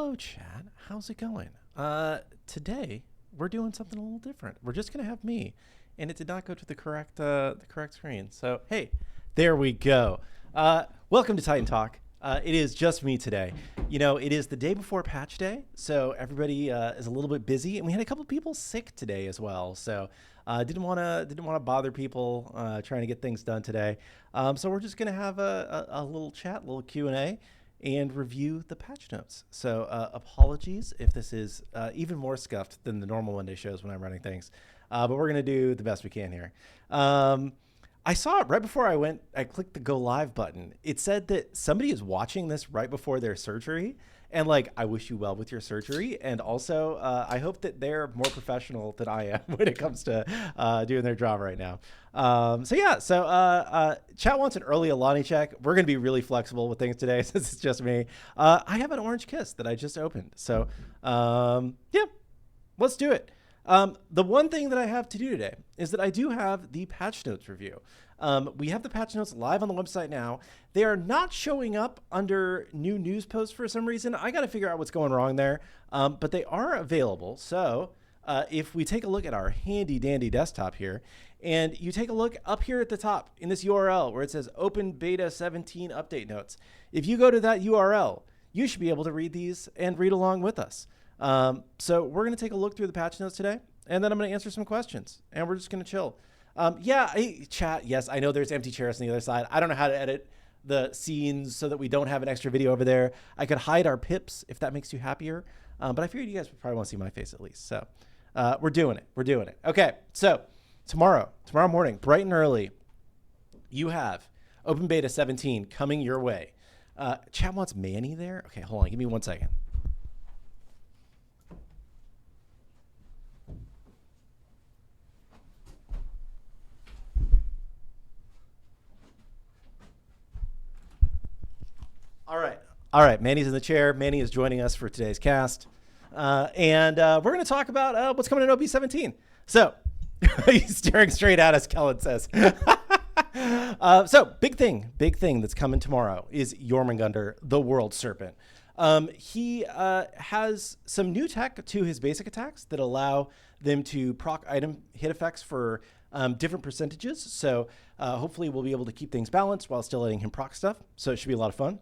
Hello, chat. How's it going? Today we're doing something a little different. We're just gonna have me, and it did not go to the correct screen. So hey, there we go. Welcome to Titan Talk. It is just me today. You know, it is the day before patch day, so everybody is a little bit busy, and we had a couple people sick today as well. So didn't want to bother people trying to get things done today. So we're just gonna have a little chat, a little Q&A. And review the patch notes. So apologies if this is even more scuffed than the normal Monday shows when I'm running things. But we're going to do the best we can here. I saw it right before I clicked the go live button. It said that somebody is watching this right before their surgery. And like, I wish you well with your surgery. And also, I hope that they're more professional than I am when it comes to doing their job right now. So chat wants an early Alani check. We're going to be really flexible with things today since it's just me. I have an orange kiss that I just opened. So yeah, let's do it. The one thing that I have to do today is that I do have the patch notes review. We have the patch notes live on the website now. They are not showing up under new news posts for some reason. I got to figure out what's going wrong there, but they are available. So if we take a look at our handy dandy desktop here, and you take a look up here at the top in this URL where it says Open Beta 17 Update Notes. If you go to that URL, you should be able to read these and read along with us. So we're going to take a look through the patch notes today, and then I'm going to answer some questions, and we're just going to chill. Chat, yes, I know there's empty chairs on the other side. I don't know how to edit the scenes so that we don't have an extra video over there. I could hide our pips if that makes you happier, but I figured you guys would probably want to see my face at least. So we're doing it. Okay, so tomorrow morning, bright and early, you have Open Beta 17 coming your way. Chat wants Manny there. Okay, hold on, give me 1 second. All right. Manny's in the chair. Manny is joining us for today's cast. And we're going to talk about what's coming in OB17. So he's staring straight at us, Kellen says. So big thing that's coming tomorrow is Jormungandr, the World Serpent. He has some new tech to his basic attacks that allow them to proc item hit effects for different percentages. So hopefully we'll be able to keep things balanced while still letting him proc stuff. So it should be a lot of fun.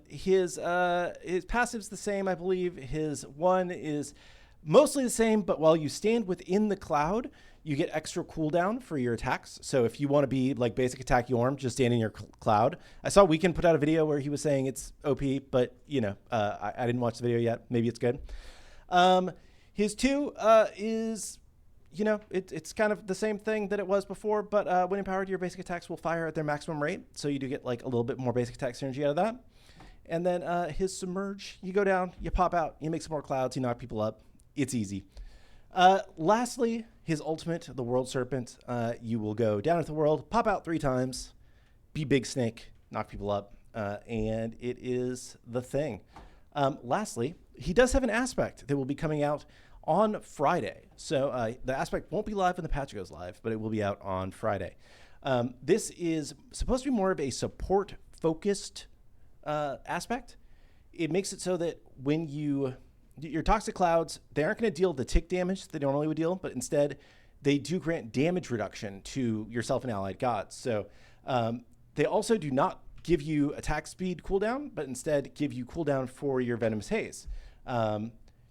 His passive's the same, I believe. His one is mostly the same, but while you stand within the cloud, you get extra cooldown for your attacks. So if you want to be like basic attack Yorm, just stand in your cloud. I saw Weekend put out a video where he was saying it's OP, but you know, I didn't watch the video yet. Maybe it's good. His two is, you know, it's kind of the same thing that it was before, but when empowered, your basic attacks will fire at their maximum rate. So you do get like a little bit more basic attack synergy out of that. And then his Submerge, you go down, you pop out, you make some more clouds, you knock people up. It's easy. Lastly, his ultimate, the World Serpent, you will go down into the world, pop out 3 times, be Big Snake, knock people up, and it is the thing. Lastly, he does have an aspect that will be coming out on Friday. So the aspect won't be live when the patch goes live, but it will be out on Friday. This is supposed to be more of a support-focused aspect. It makes it so that when your Toxic Clouds, they aren't going to deal the tick damage that they normally would deal, but instead they do grant damage reduction to yourself and allied gods. So they also do not give you attack speed cooldown, but instead give you cooldown for your Venomous Haze.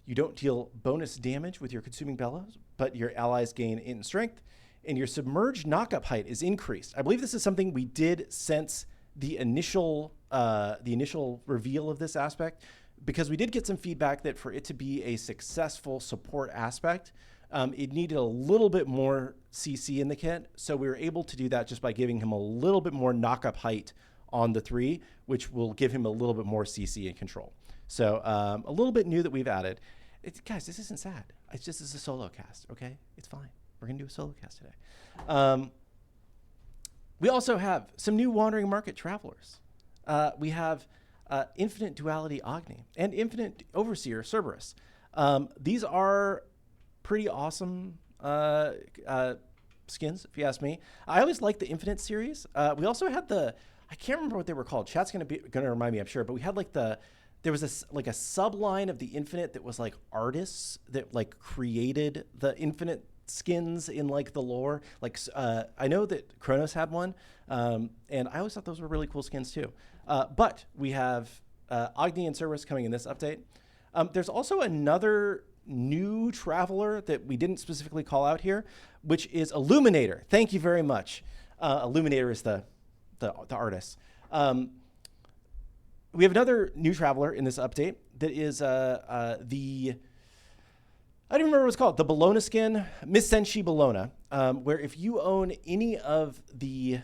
You don't deal bonus damage with your Consuming Bellows, but your allies gain in strength, and your Submerged knockup height is increased. I believe this is something we did since the initial reveal of this aspect, because we did get some feedback that for it to be a successful support aspect, it needed a little bit more CC in the kit. So we were able to do that just by giving him a little bit more knockup height on the 3, which will give him a little bit more CC and control. So a little bit new that we've added. Guys, this isn't sad. It's just a solo cast, okay? It's fine. We're going to do a solo cast today. We also have some new Wandering Market Travelers. We have Infinite Duality Agni and Infinite Overseer Cerberus. These are pretty awesome skins, if you ask me. I always like the Infinite series. We also had I can't remember what they were called. Chat's going to remind me, I'm sure, but we had like there was like a subline of the Infinite that was like artists that like created the Infinite skins in like the lore. Like I know that Kronos had one, and I always thought those were really cool skins too. But we have Agni and Cerberus coming in this update. There's also another new traveler that we didn't specifically call out here, which is Illuminator. Thank you very much. Illuminator is the artist. We have another new traveler in this update that is I don't even remember what it's called. The Bologna skin, Miss Senshi Bologna, where if you own any of the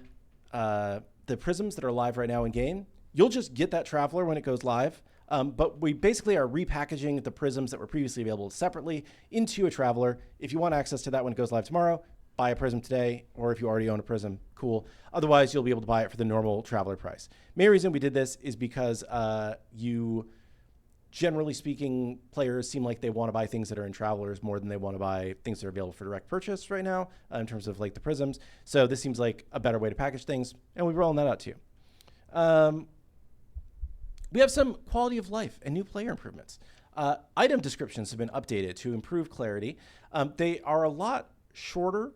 prisms that are live right now in game, you'll just get that traveler when it goes live. But we basically are repackaging the prisms that were previously available separately into a traveler. If you want access to that when it goes live tomorrow, buy a prism today, or if you already own a prism, cool. Otherwise, you'll be able to buy it for the normal traveler price. Main reason we did this is because generally speaking, players seem like they want to buy things that are in travelers more than they want to buy things that are available for direct purchase right now in terms of like the prisms. So this seems like a better way to package things, and we're rolling that out too. We have some quality of life and new player improvements. Item descriptions have been updated to improve clarity. They are a lot shorter.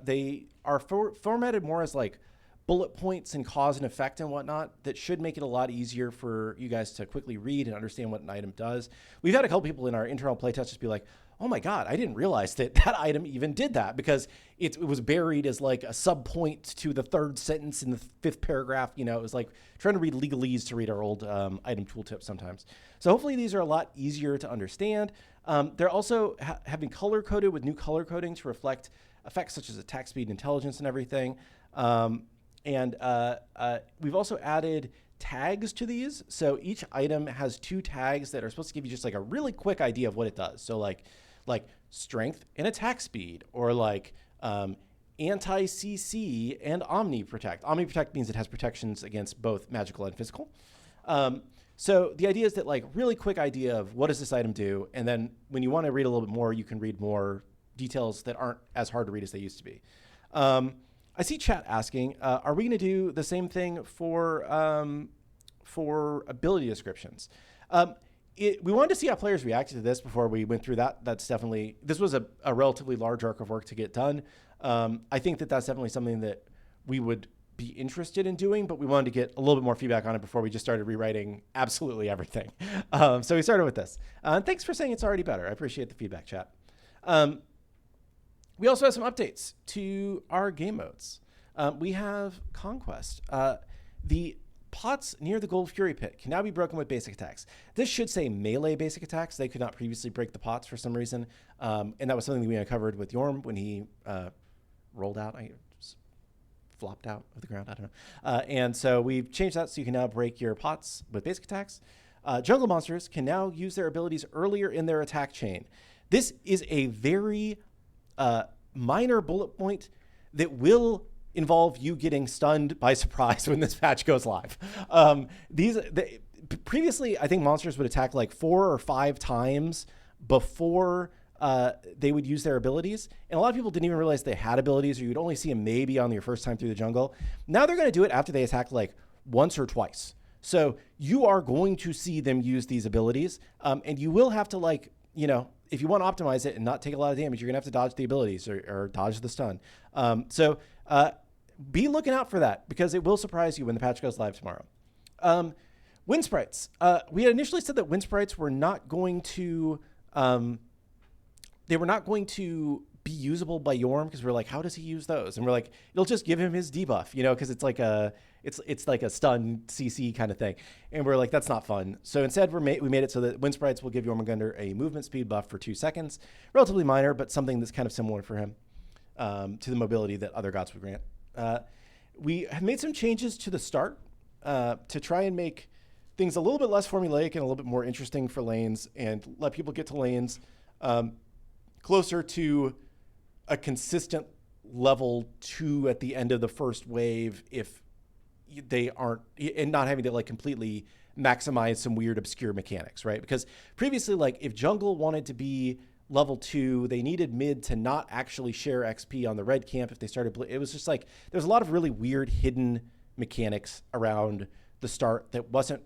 They are formatted more as like bullet points and cause and effect and whatnot. That should make it a lot easier for you guys to quickly read and understand what an item does. We've had a couple people in our internal playtest just be like, oh my God, I didn't realize that item even did that, because it was buried as like a sub point to the third sentence in the fifth paragraph. You know, it was like trying to read legalese to read our old item tooltip sometimes. So hopefully these are a lot easier to understand. They're also have been color coded with new color coding to reflect effects such as attack speed, intelligence, and everything. We've also added tags to these. So each item has 2 tags that are supposed to give you just like a really quick idea of what it does. So like strength and attack speed, or like anti-CC and omni-protect. Omni-protect means it has protections against both magical and physical. So the idea is that like really quick idea of what does this item do, and then when you want to read a little bit more, you can read more details that aren't as hard to read as they used to be. I see chat asking, are we going to do the same thing for ability descriptions? We wanted to see how players reacted to this before we went through that. This was a relatively large arc of work to get done. I think that's definitely something that we would be interested in doing, but we wanted to get a little bit more feedback on it before we just started rewriting absolutely everything. So we started with this. Thanks for saying it's already better. I appreciate the feedback, chat. We also have some updates to our game modes. We have Conquest. The pots near the Gold Fury Pit can now be broken with basic attacks. This should say melee basic attacks. They could not previously break the pots for some reason. And that was something that we uncovered with Yorm when he rolled out. Flopped out of the ground. I don't know. And so we've changed that so you can now break your pots with basic attacks. Jungle monsters can now use their abilities earlier in their attack chain. This is a very minor bullet point that will involve you getting stunned by surprise when this patch goes live. Previously, I think monsters would attack like 4 or 5 times before they would use their abilities. And a lot of people didn't even realize they had abilities, or you'd only see them maybe on your first time through the jungle. Now they're going to do it after they attack like once or twice. So you are going to see them use these abilities. And you will have to like, you know, if you want to optimize it and not take a lot of damage, you're going to have to dodge the abilities or dodge the stun. So be looking out for that, because it will surprise you when the patch goes live tomorrow. Wind sprites. We had initially said that wind sprites were not going to be usable by Yorm, because we're like, how does he use those? And we're like, it'll just give him his debuff, you know, because it's like a stun CC kind of thing. And we're like, that's not fun. So instead, we made it so that wind sprites will give Jormungandr a movement speed buff for 2 seconds. Relatively minor, but something that's kind of similar for him to the mobility that other gods would grant. We have made some changes to the start to try and make things a little bit less formulaic and a little bit more interesting for lanes, and let people get to lanes closer to a consistent level 2 at the end of the first wave, if they aren't, and not having to like completely maximize some weird obscure mechanics, right? Because previously, like if jungle wanted to be level 2, they needed mid to not actually share XP on the red camp if they started. It was just like, there's a lot of really weird hidden mechanics around the start that wasn't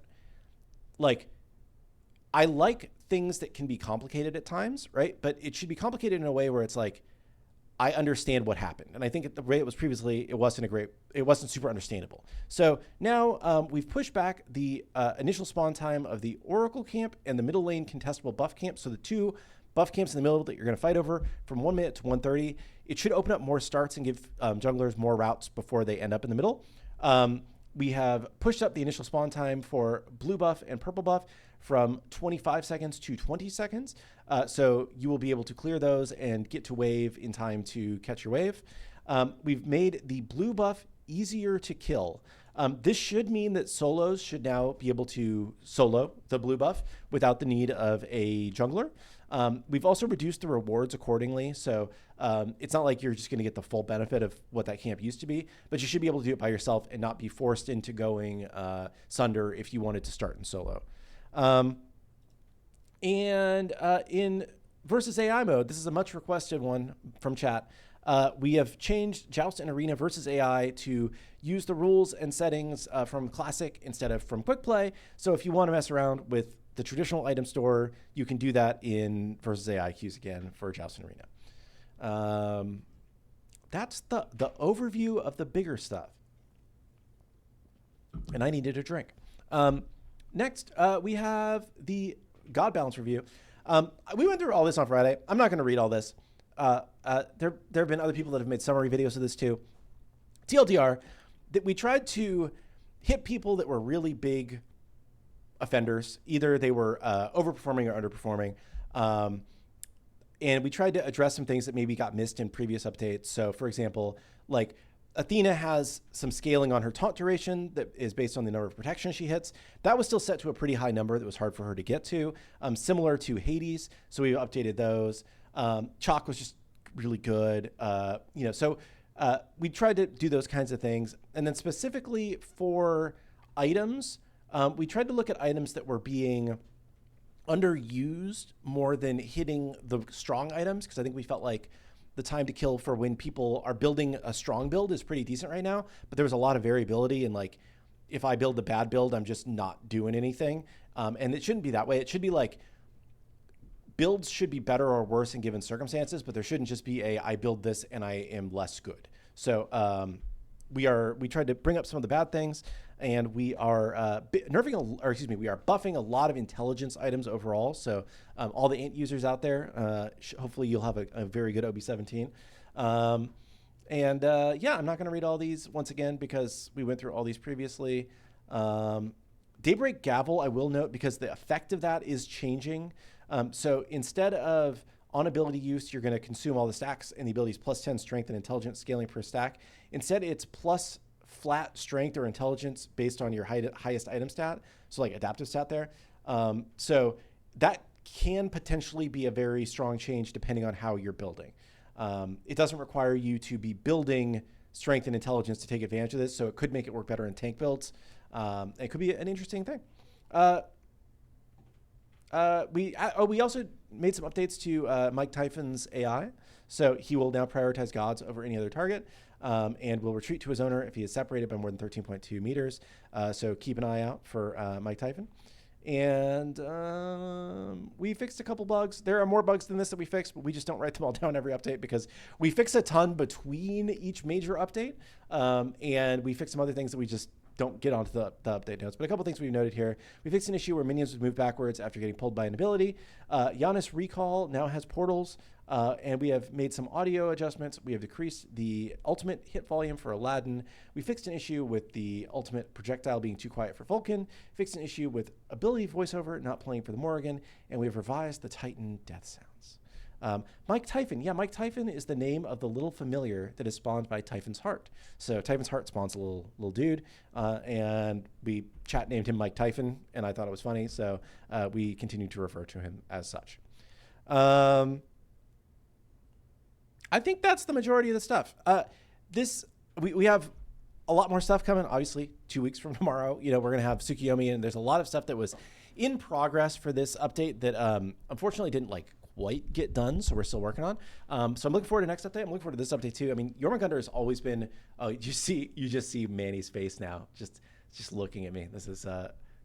like, I like things that can be complicated at times, right? But it should be complicated in a way where it's like, I understand what happened. And I think the way it was previously, it wasn't super understandable. So now we've pushed back the initial spawn time of the Oracle camp and the middle lane contestable buff camp. So the two buff camps in the middle that you're going to fight over from 1 minute to 1:30. It should open up more starts and give junglers more routes before they end up in the middle. We have pushed up the initial spawn time for blue buff and purple buff from 25 seconds to 20 seconds. So you will be able to clear those and get to wave in time to catch your wave. We've made the blue buff easier to kill. This should mean that solos should now be able to solo the blue buff without the need of a jungler. We've also reduced the rewards accordingly. So it's not like you're just going to get the full benefit of what that camp used to be, but you should be able to do it by yourself and not be forced into going Sunder if you wanted to start in solo. In versus AI mode, this is a much requested one from chat. We have changed Joust and Arena versus AI to use the rules and settings from Classic instead of from Quick Play. So if you want to mess around with the traditional item store, you can do that in versus AI queues again for Joust and Arena. That's the overview of the bigger stuff. And I needed a drink. Next, we have the God Balance review. We went through all this on Friday. I'm not going to read all this. There have been other people that have made summary videos of this too. TLDR, that we tried to hit people that were really big offenders. Either they were overperforming or underperforming. And we tried to address some things that maybe got missed in previous updates. So for example, like Athena has some scaling on her taunt duration that is based on the number of protections she hits. That was still set to a pretty high number that was hard for her to get to, similar to Hades. So we updated those. Chalk was just really good. So we tried to do those kinds of things. And then specifically for items, we tried to look at items that were being underused more than hitting the strong items, because I think we felt like the time to kill for when people are building a strong build is pretty decent right now, but there was a lot of variability, and like if I build the bad build, I'm just not doing anything. And it shouldn't be that way. It should be like builds should be better or worse in given circumstances, but there shouldn't just be I build this and I am less good. So we tried to bring up some of the bad things, and we are we are buffing a lot of intelligence items overall. So all the int users out there, hopefully you'll have a very good OB17. I'm not going to read all these once again because we went through all these previously. Daybreak Gavel, I will note, because the effect of that is changing. So instead of on ability use, you're going to consume all the stacks and the abilities plus 10 strength and intelligence scaling per stack. Instead, it's plus flat strength or intelligence based on your highest item stat. So like adaptive stat there. So that can potentially be a very strong change depending on how you're building. It doesn't require you to be building strength and intelligence to take advantage of this. So it could make it work better in tank builds. It could be an interesting thing. We also made some updates to Mike Typhon's AI. So he will now prioritize gods over any other target, and will retreat to his owner if he is separated by more than 13.2 meters. So keep an eye out for Mike Typhon. And we fixed a couple bugs. There are more bugs than this that we fixed, but we just don't write them all down every update because we fix a ton between each major update. And we fix some other things that we just don't get onto the update notes. But a couple things we've noted here. We fixed an issue where minions would move backwards after getting pulled by an ability. Giannis Recall now has portals, and we have made some audio adjustments. We have decreased the ultimate hit volume for Aladdin. We fixed an issue with the ultimate projectile being too quiet for Vulcan. Fixed an issue with ability voiceover not playing for the Morrigan. And we have revised the Titan death sounds. Mike Typhon. Yeah, Mike Typhon is the name of the little familiar that is spawned by Typhon's Heart. So Typhon's Heart spawns a little dude, and we chat named him Mike Typhon, and I thought it was funny, so we continue to refer to him as such. I think that's the majority of the stuff. We have a lot more stuff coming, obviously, 2 weeks from tomorrow. We're going to have Tsukiyomi, and there's a lot of stuff that was in progress for this update that unfortunately didn't quite get done, so we're still working on. So I'm looking forward to next update. I'm looking forward to this update too. I mean, Jormungandr has always been. Oh, you just see Manny's face now, just looking at me. This is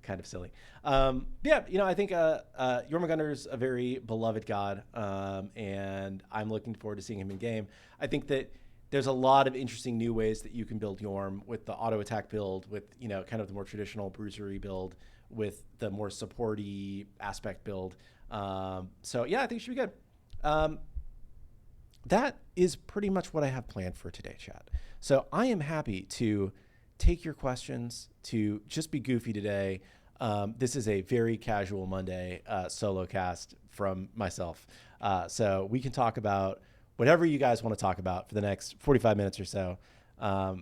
kind of silly. Yeah, I think Jormungandr's a very beloved god, and I'm looking forward to seeing him in game. I think that there's a lot of interesting new ways that you can build Jorm with the auto attack build, with kind of the more traditional bruisery build, with the more supporty aspect build. So yeah, I think it should be good. That is pretty much what I have planned for today, chat. So I am happy to take your questions, to just be goofy today. This is a very casual Monday solo cast from myself. So we can talk about whatever you guys want to talk about for the next 45 minutes or so. How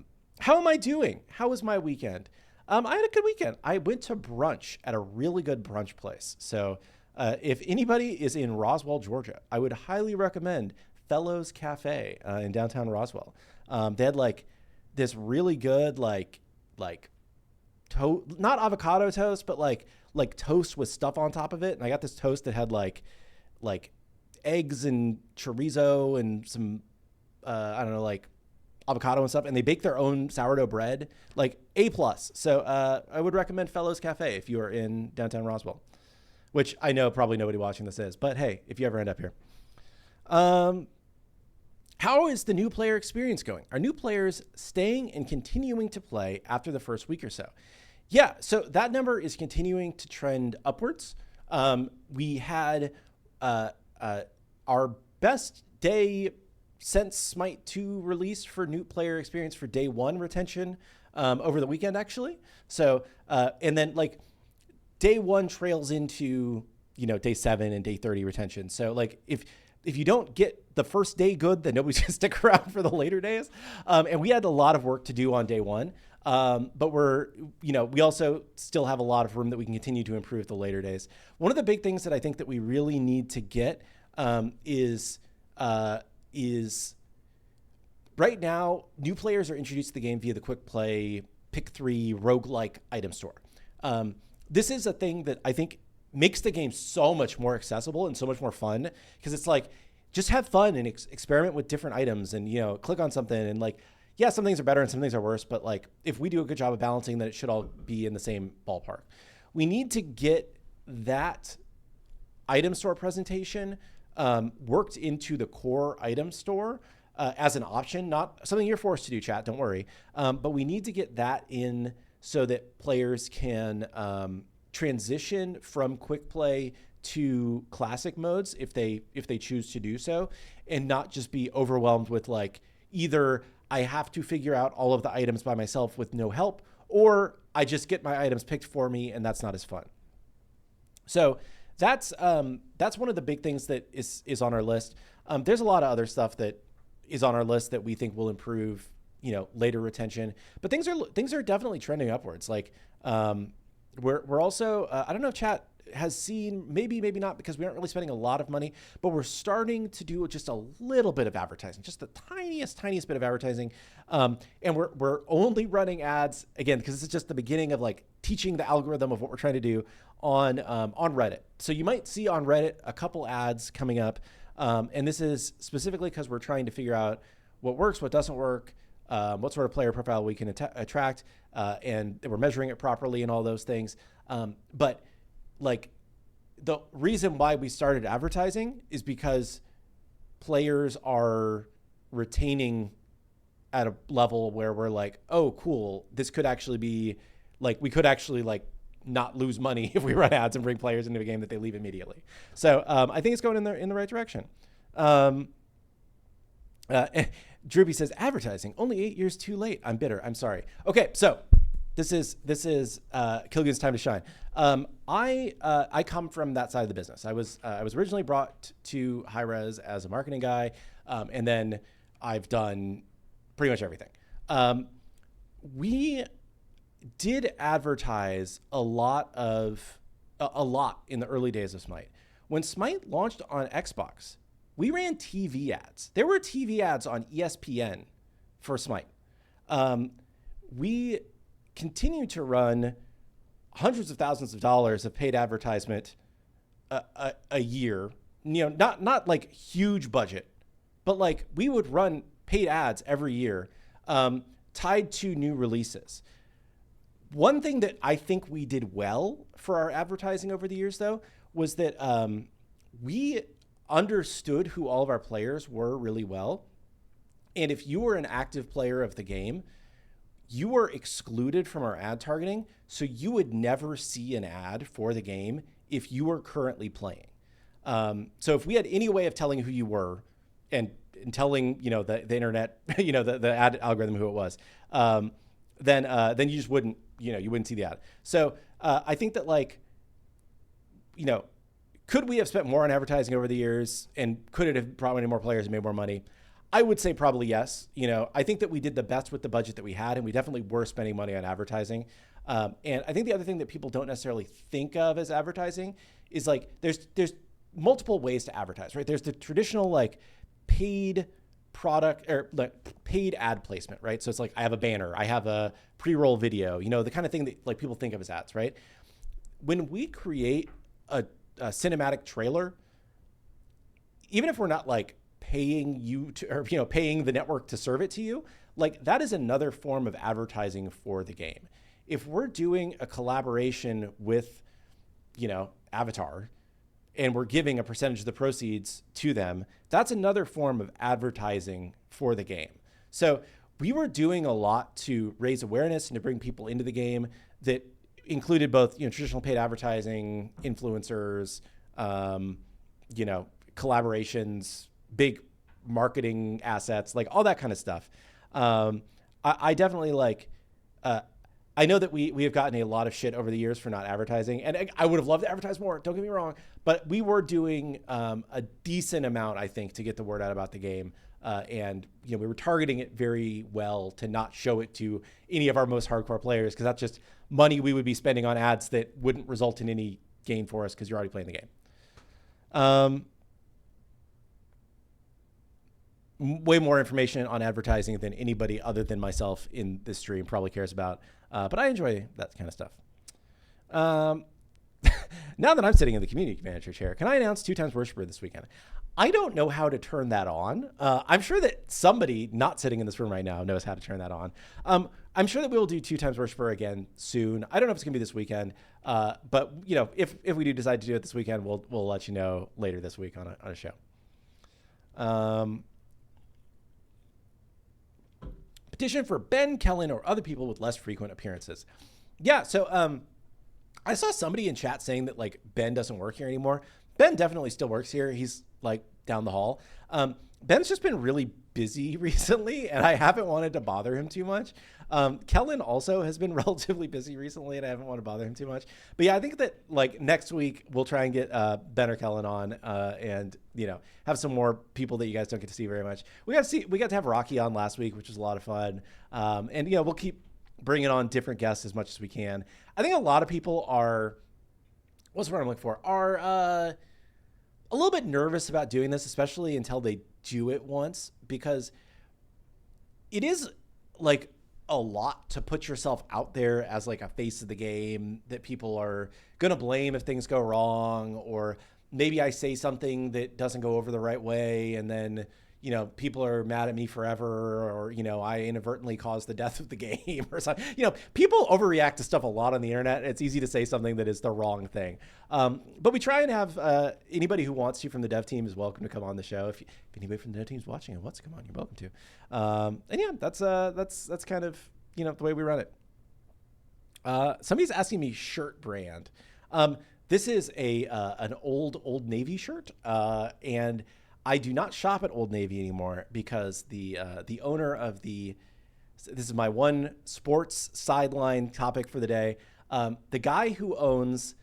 am I doing? How was my weekend? I had a good weekend. I went to brunch at a really good brunch place. So if anybody is in Roswell, Georgia, I would highly recommend Fellows Cafe in downtown Roswell. They had like this really good not avocado toast, but like toast with stuff on top of it. And I got this toast that had like eggs and chorizo and some I don't know, like avocado and stuff. And they bake their own sourdough bread, like A+. So I would recommend Fellows Cafe if you are in downtown Roswell, which I know probably nobody watching this is, but hey, if you ever end up here. How is the new player experience going? Are new players staying and continuing to play after the first week or so? Yeah, so that number is continuing to trend upwards. We had our best day since SMITE 2 release for new player experience for day 1 retention over the weekend, actually. So, and then like day 1 trails into, day 7 and day 30 retention. So like if you don't get the first day good, then nobody's gonna stick around for the later days. And we had a lot of work to do on day 1. But we also still have a lot of room that we can continue to improve the later days. One of the big things that I think that we really need to get is right now, new players are introduced to the game via the quick play pick 3 roguelike item store. This is a thing that I think makes the game so much more accessible and so much more fun, because it's like, just have fun and experiment with different items and, click on something and like, yeah, some things are better and some things are worse, but like if we do a good job of balancing, then it should all be in the same ballpark. We need to get that item store presentation worked into the core item store as an option, not something you're forced to do, chat, don't worry. But we need to get that in so that players can transition from quick play to classic modes if they choose to do so, and not just be overwhelmed with like, either I have to figure out all of the items by myself with no help, or I just get my items picked for me and that's not as fun. So that's one of the big things that is on our list. There's a lot of other stuff that is on our list that we think will improve, later retention, but things are definitely trending upwards. Like, we're also, I don't know if chat has seen, maybe not, because we aren't really spending a lot of money, but we're starting to do just a little bit of advertising, just the tiniest bit of advertising. And we're only running ads, again, because this is just the beginning of like teaching the algorithm of what we're trying to do on Reddit. So you might see on Reddit a couple ads coming up. And this is specifically because we're trying to figure out what works, what doesn't work, what sort of player profile we can attract, and we're measuring it properly and all those things. But like, the reason why we started advertising is because players are retaining at a level where we're like, oh, cool, this could actually be like, we could actually like not lose money if we run ads and bring players into a game that they leave immediately. So I think it's going in the right direction. Droopy says, advertising only 8 years too late. I'm bitter. I'm sorry. Okay, so this is Killgoon's time to shine. I come from that side of the business. I was originally brought to Hi-Rez as a marketing guy, and then I've done pretty much everything. We did advertise a lot in the early days of SMITE. When SMITE launched on Xbox, we ran TV ads. There were TV ads on ESPN for SMITE. We continue to run hundreds of thousands of dollars of paid advertisement a year. Not like huge budget, but like we would run paid ads every year tied to new releases. One thing that I think we did well for our advertising over the years, though, was that we understood who all of our players were really well. And if you were an active player of the game, you were excluded from our ad targeting. So you would never see an ad for the game if you were currently playing. So if we had any way of telling who you were and telling, the internet, the ad algorithm who it was, then you just wouldn't, you wouldn't see the ad. So I think that could we have spent more on advertising over the years, and could it have brought many more players and made more money? I would say probably yes. I think that we did the best with the budget that we had, and we definitely were spending money on advertising. And I think the other thing that people don't necessarily think of as advertising is there's multiple ways to advertise, right? There's the traditional paid product or paid ad placement, right? So it's I have a banner, I have a pre-roll video, the kind of thing that people think of as ads, right? When we create a cinematic trailer, even if we're not paying you to, or paying the network to serve it to you, that is another form of advertising for the game. If we're doing a collaboration with Avatar, and we're giving a percentage of the proceeds to them, that's another form of advertising for the game. So we were doing a lot to raise awareness and to bring people into the game that included both traditional paid advertising, influencers, collaborations, big marketing assets, all that kind of stuff. I definitely I know that we have gotten a lot of shit over the years for not advertising, and I would have loved to advertise more, don't get me wrong, but we were doing a decent amount, I think, to get the word out about the game. And we were targeting it very well to not show it to any of our most hardcore players, because that's just money we would be spending on ads that wouldn't result in any gain for us because you're already playing the game. Way more information on advertising than anybody other than myself in this stream probably cares about. But I enjoy that kind of stuff. Now that I'm sitting in the community manager chair, can I announce 2x Worshiper this weekend? I don't know how to turn that on. I'm sure that somebody not sitting in this room right now knows how to turn that on. I'm sure that we will do 2x Worshiper again soon. I don't know if it's gonna be this weekend, but if we do decide to do it this weekend, we'll let you know later this week on a show. Petition for Ben, Kellen, or other people with less frequent appearances. Yeah, so I saw somebody in chat saying that Ben doesn't work here anymore. Ben definitely still works here. He's down the hall. Ben's just been really busy recently, and I haven't wanted to bother him too much. Kellen also has been relatively busy recently, and I haven't wanted to bother him too much. But yeah, I think that next week we'll try and get Ben or Kellen on, and have some more people that you guys don't get to see very much. We got to have Rocky on last week, which was a lot of fun. And we'll keep bringing on different guests as much as we can. I think a lot of people are, what's the word I'm looking for, are a little bit nervous about doing this, especially until they do it once, because it is a lot to put yourself out there as a face of the game that people are gonna blame if things go wrong, or maybe I say something that doesn't go over the right way, and then people are mad at me forever, or I inadvertently caused the death of the game or something. People overreact to stuff a lot on the internet. It's easy to say something that is the wrong thing. But we try and have anybody who wants to from the dev team is welcome to come on the show. If anybody from the dev team is watching and wants to come on, you're welcome to. And yeah, that's kind of the way we run it. Somebody's asking me shirt brand. This is an Old Navy shirt, and I do not shop at Old Navy anymore because the owner of this is my one sports sideline topic for the day. The guy who owns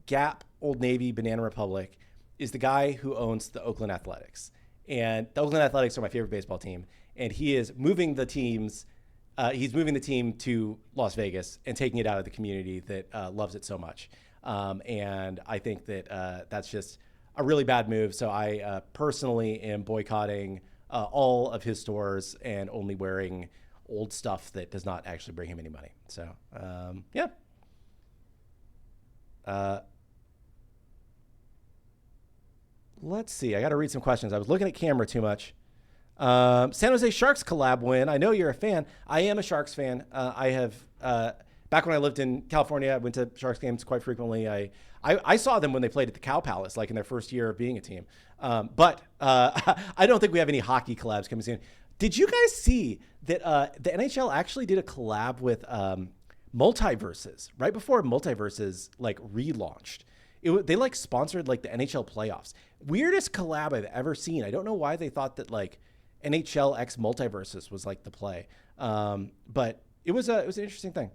Gap, Old Navy, Banana Republic is the guy who owns the Oakland Athletics. And the Oakland Athletics are my favorite baseball team. And he is moving the teams. He's moving the team to Las Vegas and taking it out of the community that loves it so much. And I think that that's just a really bad move. So I personally am boycotting all of his stores and only wearing old stuff that does not actually bring him any money. So yeah. Let's see. I got to read some questions. I was looking at camera too much. San Jose Sharks collab win. I know you're a fan. I am a Sharks fan. I have back when I lived in California, I went to Sharks games quite frequently. I saw them when they played at the Cow Palace, like in their first year of being a team. But I don't think we have any hockey collabs coming soon. Did you guys see that the NHL actually did a collab with Multiverses right before Multiverses like relaunched? They like sponsored like the NHL playoffs. Weirdest collab I've ever seen. I don't know why they thought that like NHL X Multiverses was like the play, but it was an interesting thing.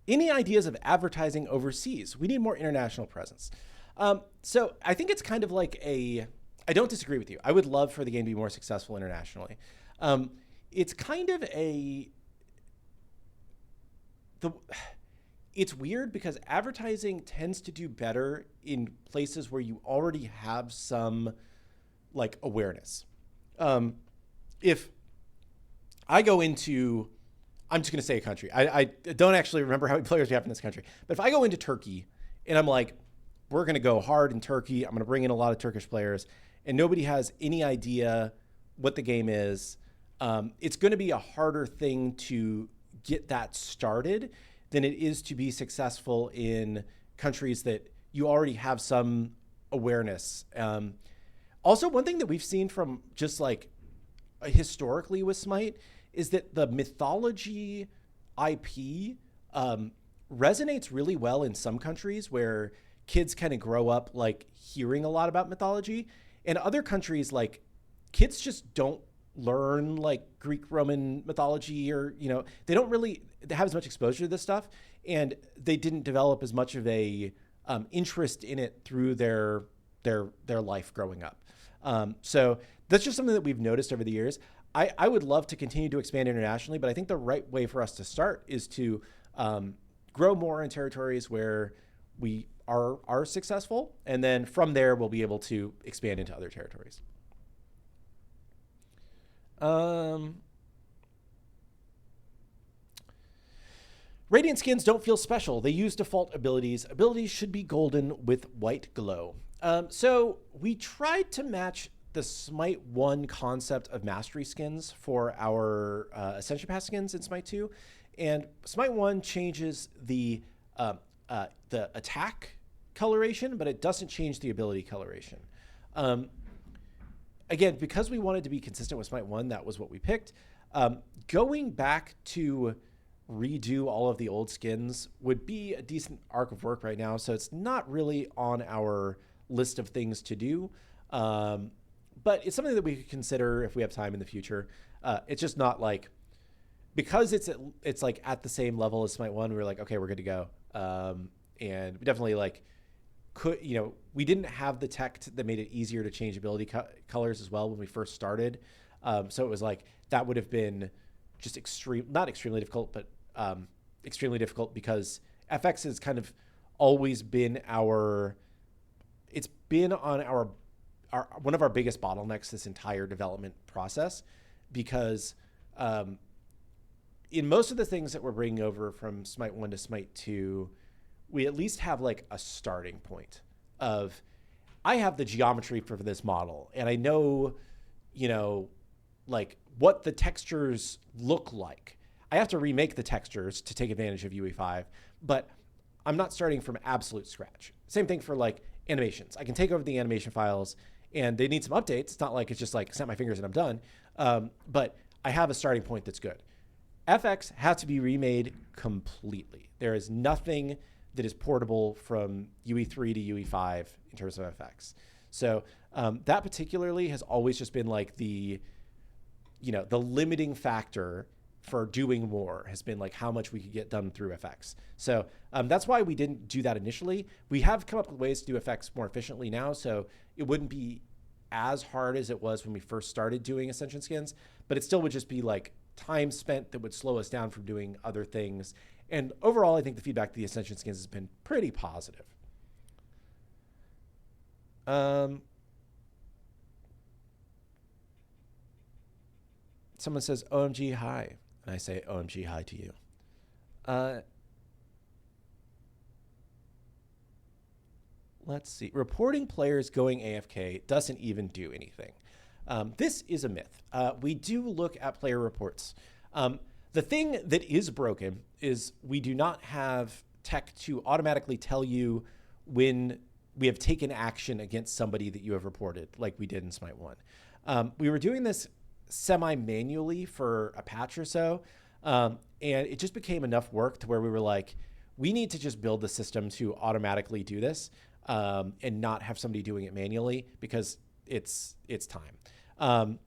Any ideas of advertising overseas? We need more international presence. So I think it's kind of like I don't disagree with you. I would love for the game to be more successful internationally. It's kind of it's weird because advertising tends to do better in places where you already have some like awareness. If I go into, I'm just going to say a country. I don't actually remember how many players we have in this country. But if I go into Turkey and I'm like, we're going to go hard in Turkey, I'm going to bring in a lot of Turkish players, and nobody has any idea what the game is, it's going to be a harder thing to get that started than it is to be successful in countries that you already have some awareness. Also, one thing that we've seen from just like historically with Smite is that the mythology IP resonates really well in some countries where kids kind of grow up like hearing a lot about mythology. In other countries, like kids just don't learn like Greek Roman mythology, or they don't really have as much exposure to this stuff, and they didn't develop as much of a interest in it through their life growing up. So that's just something that we've noticed over the years. I would love to continue to expand internationally, but I think the right way for us to start is to grow more in territories where we are successful, and then from there we'll be able to expand into other territories. Radiant skins don't feel special. They use default abilities. Abilities should be golden with white glow. So we tried to match the Smite 1 concept of mastery skins for our Ascension Pass skins in Smite 2. And Smite 1 changes the attack coloration, but it doesn't change the ability coloration. Again, because we wanted to be consistent with Smite 1, that was what we picked. Going back to redo all of the old skins would be a decent arc of work right now, so it's not really on our list of things to do. But it's something that we could consider if we have time in the future. It's just not like, because it's like at the same level as Smite 1, we were like, okay, we're good to go. And we definitely like we didn't have the tech that made it easier to change ability colors as well when we first started. So it was like, that would have been just not extremely difficult, but extremely difficult because FX has kind of always been it's been on our one of our biggest bottlenecks this entire development process, because in most of the things that we're bringing over from Smite 1 to Smite 2, we at least have like a starting point of, I have the geometry for this model, and I know, like what the textures look like. I have to remake the textures to take advantage of UE5, but I'm not starting from absolute scratch. Same thing for like animations. I can take over the animation files, and they need some updates. It's not like it's just like snap my fingers and I'm done. But I have a starting point that's good. FX has to be remade completely. There is nothing that is portable from UE3 to UE5 in terms of FX. So that particularly has always just been like the limiting factor for doing more, has been like how much we could get done through FX. So that's why we didn't do that initially. We have come up with ways to do FX more efficiently now, so it wouldn't be as hard as it was when we first started doing Ascension skins, but it still would just be like time spent that would slow us down from doing other things. And overall, I think the feedback to the Ascension skins has been pretty positive. Someone says, OMG, hi. And I say, OMG, hi to you. Let's see. Reporting players going AFK doesn't even do anything. This is a myth. We do look at player reports. The thing that is broken is we do not have tech to automatically tell you when we have taken action against somebody that you have reported, like we did in SMITE 1. We were doing this semi-manually for a patch or so, and it just became enough work to where we were like, we need to just build the system to automatically do this and not have somebody doing it manually because it's time.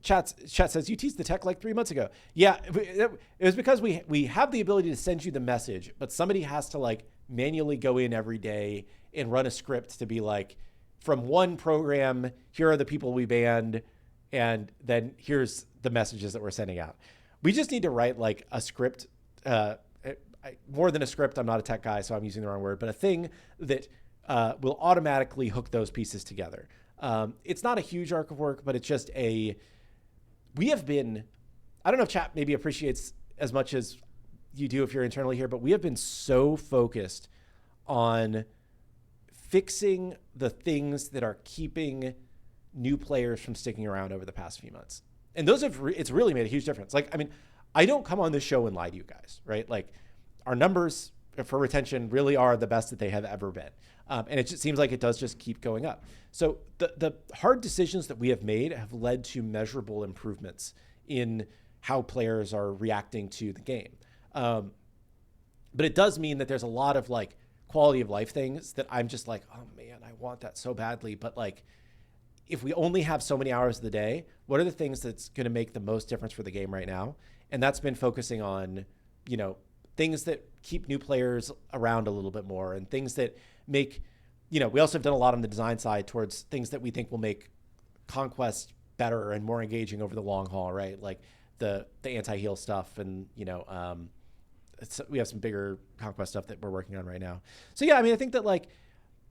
Chat says, you teased the tech like 3 months ago. Yeah, it was because we have the ability to send you the message, but somebody has to like manually go in every day and run a script to be like, from one program, here are the people we banned, and then here's the messages that we're sending out. We just need to write like a script, more than a script. I'm not a tech guy, so I'm using the wrong word, but a thing that will automatically hook those pieces together. It's not a huge arc of work, but it's just we have been, I don't know if chat maybe appreciates as much as you do if you're internally here, but we have been so focused on fixing the things that are keeping new players from sticking around over the past few months. And those it's really made a huge difference. Like, I mean, I don't come on this show and lie to you guys, right? Like, our numbers for retention really are the best that they have ever been. And it just seems like it does just keep going up. So the hard decisions that we have made have led to measurable improvements in how players are reacting to the game. But it does mean that there's a lot of like quality of life things that I'm just like, oh man, I want that so badly. But like, if we only have so many hours of the day, what are the things that's going to make the most difference for the game right now? And that's been focusing on, you know, things that keep new players around a little bit more, and things that make, you know, we also have done a lot on the design side towards things that we think will make Conquest better and more engaging over the long haul, right? Like the anti-heal stuff, and, you know, we have some bigger Conquest stuff that we're working on right now. So yeah, I mean, I think that like,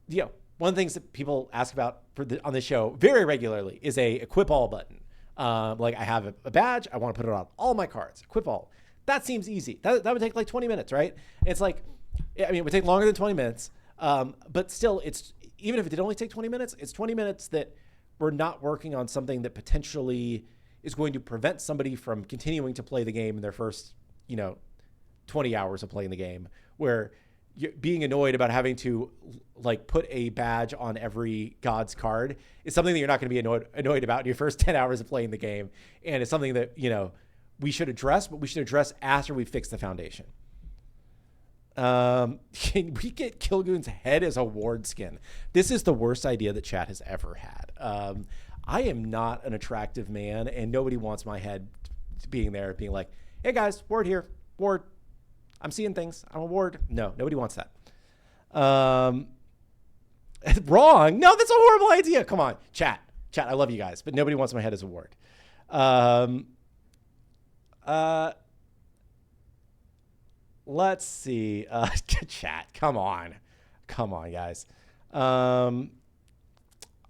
you know, one of the things that people ask about on this show very regularly is a equip all button. Like, I have a badge, I want to put it on all my cards, equip all. That seems easy. That would take like 20 minutes, right? It's like, I mean, it would take longer than 20 minutes, but still, it's, even if it did only take 20 minutes, it's 20 minutes that we're not working on something that potentially is going to prevent somebody from continuing to play the game in their first, you know, 20 hours of playing the game, where you're being annoyed about having to like put a badge on every god's card is something that you're not going to be annoyed about in your first 10 hours of playing the game. And it's something that, you know, we should address, but we should address after we fix the foundation. Can we get Killgoon's head as a ward skin? This is the worst idea that chat has ever had. I am not an attractive man, and nobody wants my head being there, being like, hey guys, ward here, ward. I'm seeing things. I'm a ward. No, nobody wants that. Wrong. No, that's a horrible idea. Come on, chat. I love you guys, but nobody wants my head as a ward. Let's see. Chat. Come on, guys. I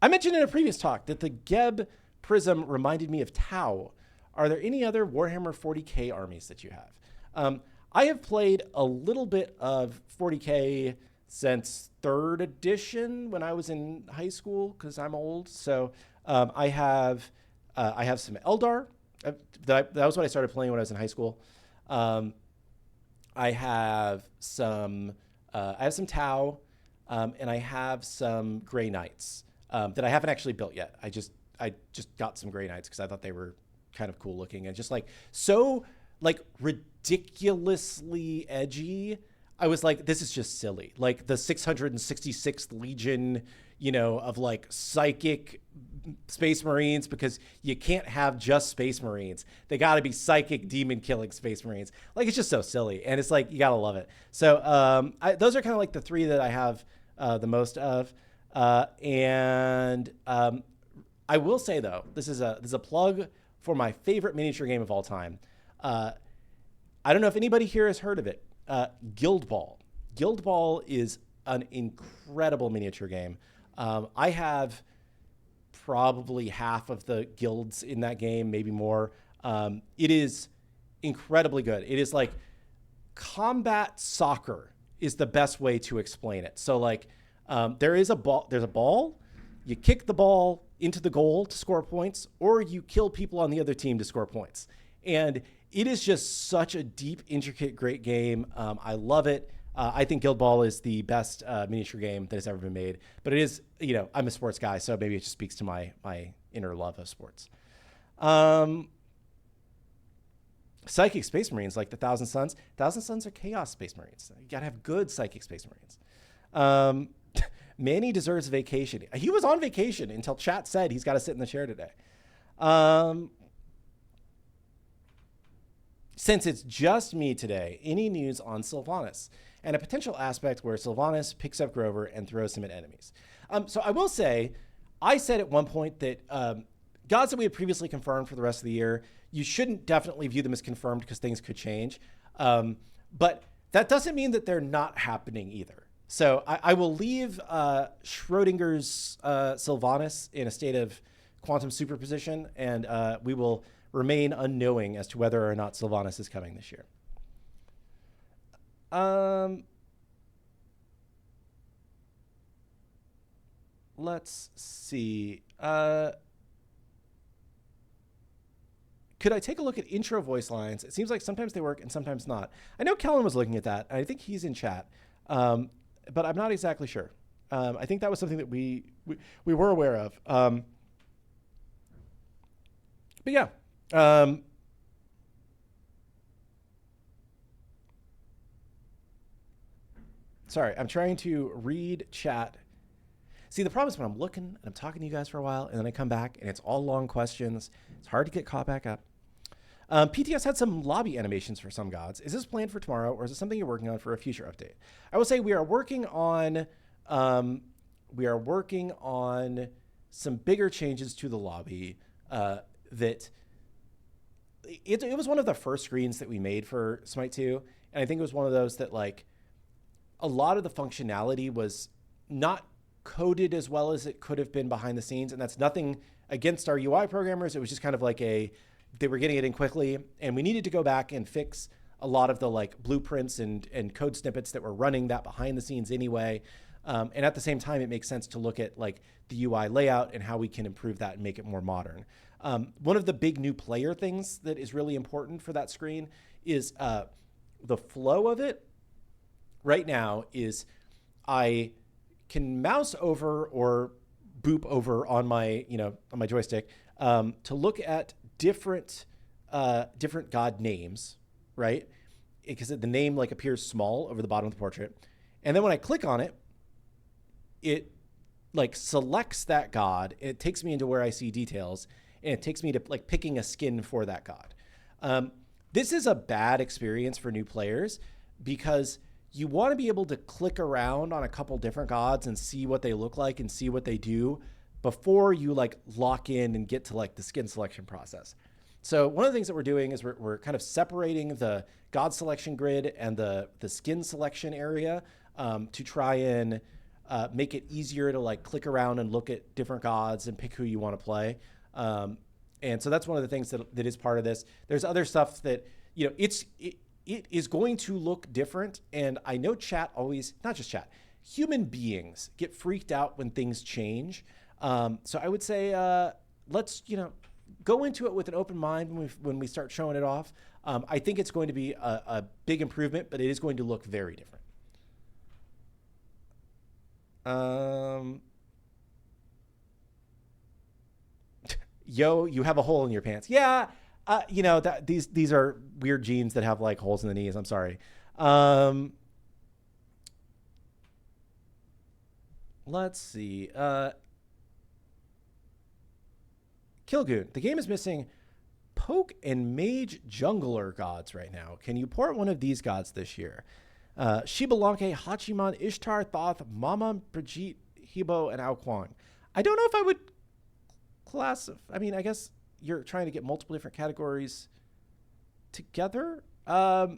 mentioned in a previous talk that the Geb Prism reminded me of Tau. Are there any other Warhammer 40K armies that you have? I have played a little bit of 40K since 3rd edition when I was in high school, because I'm old. So I have some Eldar. That was what I started playing when I was in high school. I have some Tau, and I have some Grey Knights that I haven't actually built yet. I just got some Grey Knights because I thought they were kind of cool looking and just like so like ridiculously edgy. I was like, this is just silly. Like the 666th Legion, you know, of like psychic Space Marines, because you can't have just Space Marines. They got to be psychic demon killing Space Marines. Like, it's just so silly. And it's like, you got to love it. So those are kind of like the three that I have the most of. And I will say though, this is a plug for my favorite miniature game of all time. I don't know if anybody here has heard of it. Guild Ball. Guild Ball is an incredible miniature game. I have probably half of the guilds in that game, maybe more. It is incredibly good. It is like combat soccer is the best way to explain it. So like there's a ball, you kick the ball into the goal to score points, or you kill people on the other team to score points. And it is just such a deep, intricate, great game. I love it. I think Guild Ball is the best miniature game that has ever been made. But it is, I'm a sports guy, so maybe it just speaks to my inner love of sports. Psychic Space Marines, like the Thousand Suns. Thousand Suns are Chaos Space Marines. You got to have good Psychic Space Marines. Manny deserves vacation. He was on vacation until chat said he's got to sit in the chair today. Since it's just me today, any news on Sylvanas and a potential aspect where Sylvanas picks up Grover and throws him at enemies? So I will say, I said at one point that gods that we had previously confirmed for the rest of the year, you shouldn't definitely view them as confirmed because things could change. But that doesn't mean that they're not happening either. So I will leave Schrodinger's Sylvanas in a state of quantum superposition, and we will remain unknowing as to whether or not Sylvanas is coming this year. Let's see. Could I take a look at intro voice lines? It seems like sometimes they work and sometimes not. I know Kellen was looking at that, and I think he's in chat. But I'm not exactly sure. I think that was something that we were aware of. But yeah. Sorry, I'm trying to read chat. See, the problem is when I'm looking and I'm talking to you guys for a while, and then I come back and it's all long questions. It's hard to get caught back up. PTS had some lobby animations for some gods. Is this planned for tomorrow, or is it something you're working on for a future update? I will say we are working on some bigger changes to the lobby. That it was one of the first screens that we made for SMITE 2, and I think it was one of those that like a lot of the functionality was not coded as well as it could have been behind the scenes, and that's nothing against our UI programmers. It was just kind of like they were getting it in quickly, and we needed to go back and fix a lot of the like blueprints and code snippets that were running that behind the scenes anyway. And at the same time, it makes sense to look at like the UI layout and how we can improve that and make it more modern. One of the big new player things that is really important for that screen is the flow of it. Right now is I can mouse over or boop over on my joystick to look at different god names, right? Because the name like appears small over the bottom of the portrait. And then when I click on it, it like selects that god. It takes me into where I see details, and it takes me to like picking a skin for that god. This is a bad experience for new players because you want to be able to click around on a couple different gods and see what they look like and see what they do before you like lock in and get to like the skin selection process. So one of the things that we're doing is we're kind of separating the god selection grid and the skin selection area to try and make it easier to like click around and look at different gods and pick who you want to play. And so that's one of the things that is part of this. There's other stuff that, it is going to look different. And I know chat always, not just chat, human beings get freaked out when things change. So I would say, let's, go into it with an open mind when we start showing it off. I think it's going to be a big improvement, but it is going to look very different. Yo, you have a hole in your pants. Yeah. That these are weird jeans that have like holes in the knees. I'm sorry. Let's see. Killgoon. The game is missing Poke and Mage Jungler gods right now. Can you port one of these gods this year? Shibalanke, Hachiman, Ishtar, Thoth, Mama, Brigitte, Hebo, and Ao Kuang. I don't know if I would I guess you're trying to get multiple different categories together. I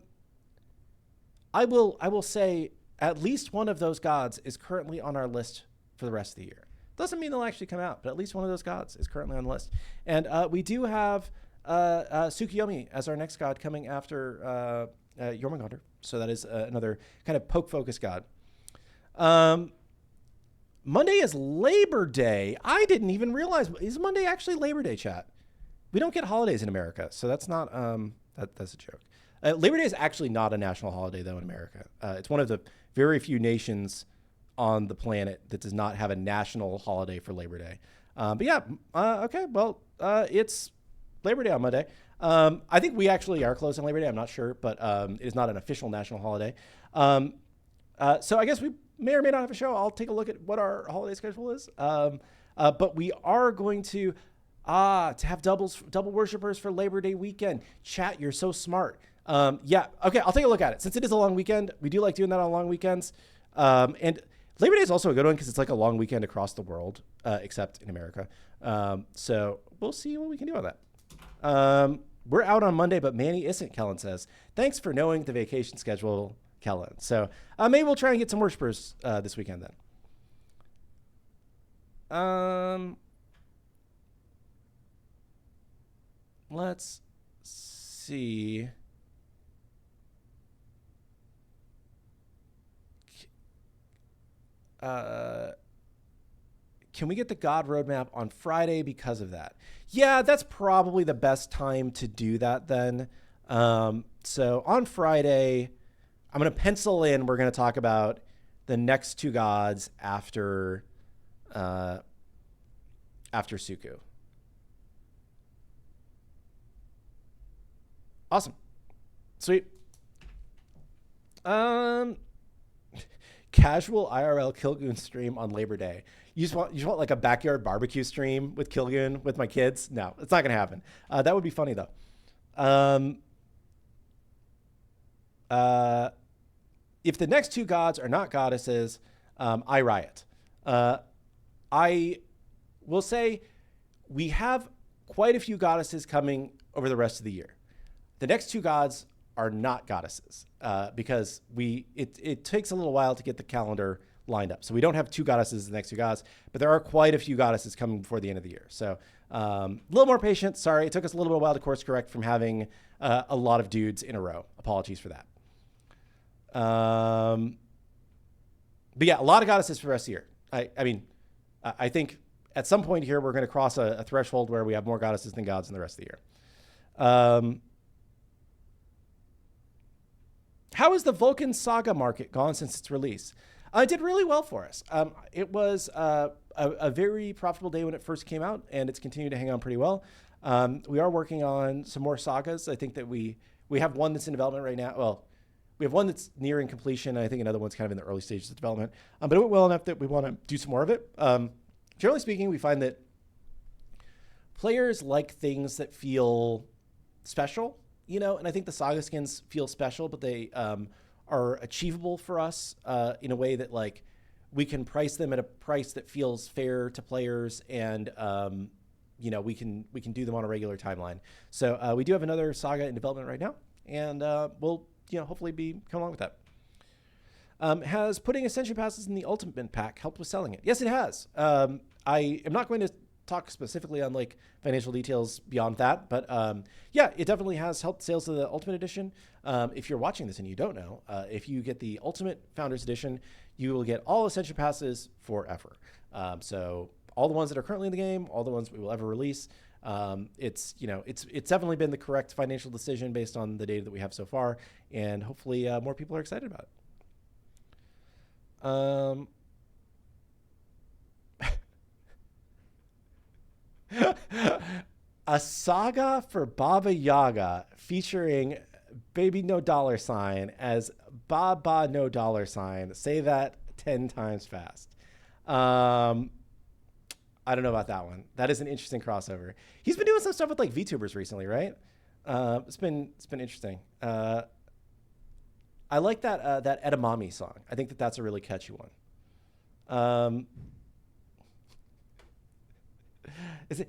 will say at least one of those gods is currently on our list for the rest of the year. Doesn't mean they'll actually come out, but at least one of those gods is currently on the list. And we do have Tsukiyomi as our next god coming after Jormungandr. So that is another kind of poke-focused god. Monday is Labor Day. I didn't even realize. Is Monday actually Labor Day, chat? We don't get holidays in America, so that's not that's a joke. Labor Day is actually not a national holiday though in America. It's one of the very few nations on the planet that does not have a national holiday for Labor Day. But yeah, okay. Well, it's Labor Day on Monday. I think we actually are closed on Labor Day. I'm not sure, but it is not an official national holiday. So I guess we may or may not have a show. I'll take a look at what our holiday schedule is. But we are going to have double worshipers for Labor Day weekend. Chat, you're so smart. Yeah, okay, I'll take a look at it. Since it is a long weekend, we do like doing that on long weekends. And Labor Day is also a good one because it's like a long weekend across the world, except in America. So we'll see what we can do on that. We're out on Monday, but Manny isn't, Kellen says. Thanks for knowing the vacation schedule, Kellen. So maybe we'll try and get some worshipers this weekend then. Let's see. Can we get the God roadmap on Friday because of that? Yeah, that's probably the best time to do that then. So on Friday, I'm going to pencil in, we're going to talk about the next two gods after Suku. Awesome. Sweet. Casual IRL Killgoon stream on Labor Day. You just want like a backyard barbecue stream with Killgoon with my kids? No, it's not going to happen. That would be funny though. If the next two gods are not goddesses, I riot. I will say we have quite a few goddesses coming over the rest of the year. The next two gods are not goddesses because it takes a little while to get the calendar lined up. So we don't have two goddesses the next two gods, but there are quite a few goddesses coming before the end of the year. So a little more patience. Sorry, it took us a little bit of a while to course correct from having a lot of dudes in a row. Apologies for that. But yeah, a lot of goddesses for the rest of the year. I mean, I think at some point here, we're going to cross a threshold where we have more goddesses than gods in the rest of the year. How has the Vulcan Saga market gone since its release? It did really well for us. It was a very profitable day when it first came out, and it's continued to hang on pretty well. We are working on some more sagas. I think that we have one that's in development right now. Well, we have one that's nearing completion. And I think another one's kind of in the early stages of development. But it went well enough that we want to do some more of it. Generally speaking, we find that players like things that feel special, you know, and I think the saga skins feel special, but they are achievable for us in a way that like we can price them at a price that feels fair to players, and you know, we can do them on a regular timeline. So we do have another saga in development right now, and we'll hopefully come along with that. Has putting Ascension passes in the Ultimate pack helped with selling it? Yes, it has. I am not going to talk specifically on like financial details beyond that, but yeah, it definitely has helped sales of the Ultimate Edition. If you're watching this and you don't know, if you get the Ultimate Founders Edition, you will get all Ascension passes forever. So all the ones that are currently in the game, all the ones we will ever release. It's definitely been the correct financial decision based on the data that we have so far, and hopefully more people are excited about it. A saga for Baba Yaga featuring Baby No Dollar Sign as Baba No Dollar Sign. Say that 10 times fast. I don't know about that one. That is an interesting crossover. He's been doing some stuff with like VTubers recently, right? It's been interesting. I like that Edamame song. I think that's a really catchy one.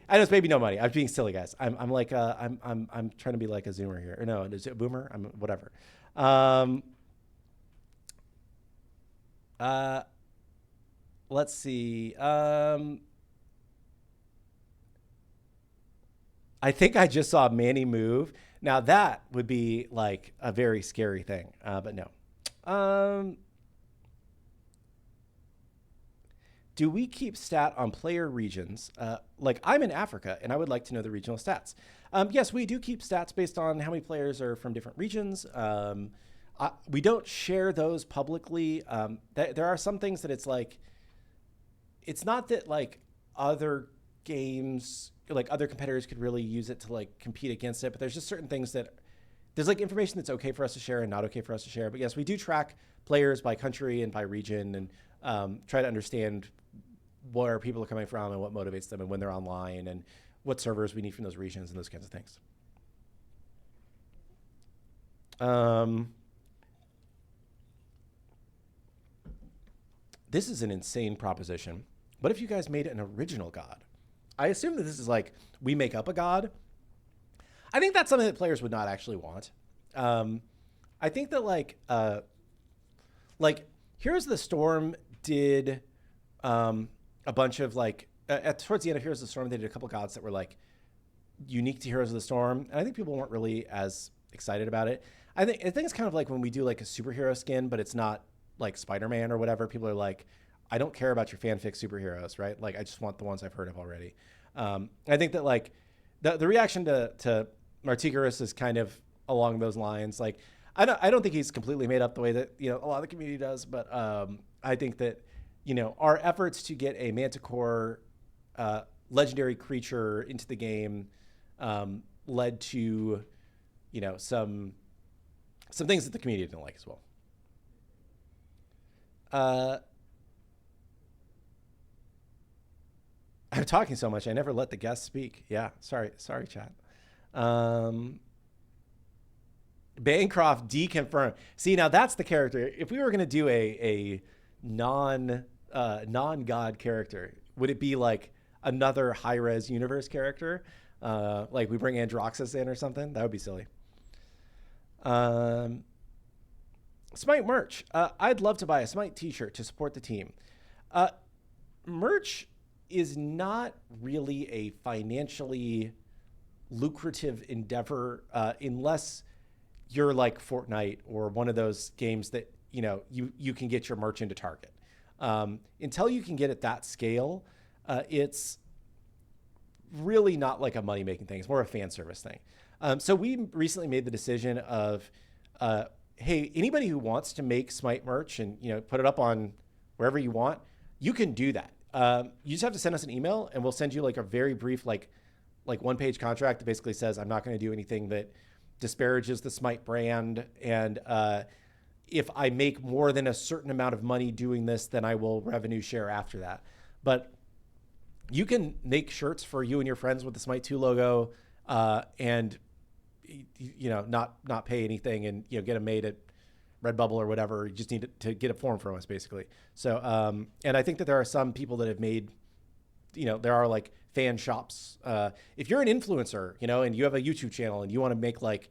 I know it's maybe no money. I'm being silly, guys. I'm trying to be like a Zoomer here. Or no, is it a Boomer? I'm whatever. Let's see. I think I just saw Manny move. Now that would be like a very scary thing, but no. do we keep stat on player regions? Like I'm in Africa and I would like to know the regional stats. Yes, we do keep stats based on how many players are from different regions. We don't share those publicly. There are some things that it's like, it's not that like other games, like other competitors could really use it to like compete against it, but there's just certain things that there's like information that's okay for us to share and not okay for us to share. But yes, we do track players by country and by region and try to understand where people are coming from and what motivates them and when they're online and what servers we need from those regions and those kinds of things. This is an insane proposition. What if you guys made an original god? I assume that this is like, we make up a god. I think that's something that players would not actually want. I think that like Heroes of the Storm did a bunch of like, towards the end of Heroes of the Storm, they did a couple gods that were like unique to Heroes of the Storm. And I think people weren't really as excited about it. I think it's kind of like when we do like a superhero skin, but it's not like Spider-Man or whatever. People are like, I don't care about your fanfic superheroes, right? Like I just want the ones I've heard of already. I think that like the reaction to Martigarus is kind of along those lines. Like I don't think he's completely made up the way that, you know, a lot of the community does, but I think that, you know, our efforts to get a Manticore legendary creature into the game led to, you know, some things that the community didn't like as well. I'm talking so much, I never let the guests speak. Yeah, sorry, chat. Bancroft deconfirmed. See, now that's the character. If we were going to do a non-god character, would it be like another Hi-Rez universe character? Like we bring Androxus in or something? That would be silly. Smite merch. I'd love to buy a Smite t-shirt to support the team. Merch is not really a financially lucrative endeavor unless you're like Fortnite or one of those games that, you know, you can get your merch into Target. Until you can get at that scale, it's really not like a money-making thing. It's more a fan service thing. So we recently made the decision of, hey, anybody who wants to make Smite merch and, you know, put it up on wherever you want, you can do that. You just have to send us an email and we'll send you like a very brief, like one-page contract that basically says, I'm not going to do anything that disparages the Smite brand. And if I make more than a certain amount of money doing this, then I will revenue share after that. But you can make shirts for you and your friends with the Smite 2 logo and, you know, not pay anything and, you know, get them made at Redbubble or whatever. You just need to get a form from us, basically. So, and I think that there are some people that have made, you know, there are like fan shops. If you're an influencer, you know, and you have a YouTube channel and you want to make like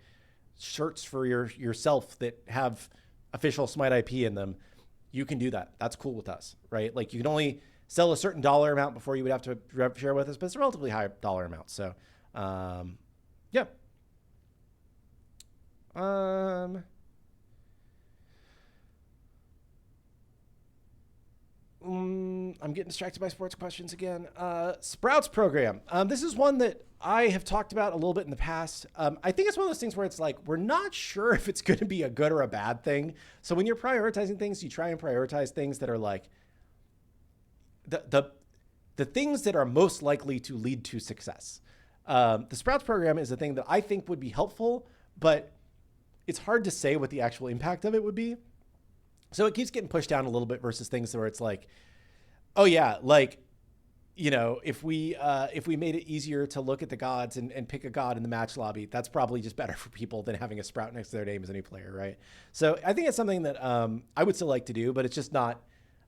shirts for yourself that have official Smite IP in them, you can do that. That's cool with us, right? Like you can only sell a certain dollar amount before you would have to share with us, but it's a relatively high dollar amount. So, yeah. I'm getting distracted by sports questions again. Sprouts program. This is one that I have talked about a little bit in the past. I think it's one of those things where it's like, we're not sure if it's going to be a good or a bad thing. So when you're prioritizing things, you try and prioritize things that are like the things that are most likely to lead to success. The Sprouts program is a thing that I think would be helpful, but it's hard to say what the actual impact of it would be. So it keeps getting pushed down a little bit versus things where it's like, oh yeah, like, you know, if we made it easier to look at the gods and pick a god in the match lobby, that's probably just better for people than having a sprout next to their name as a new player, right? So I think it's something that I would still like to do, but it's just not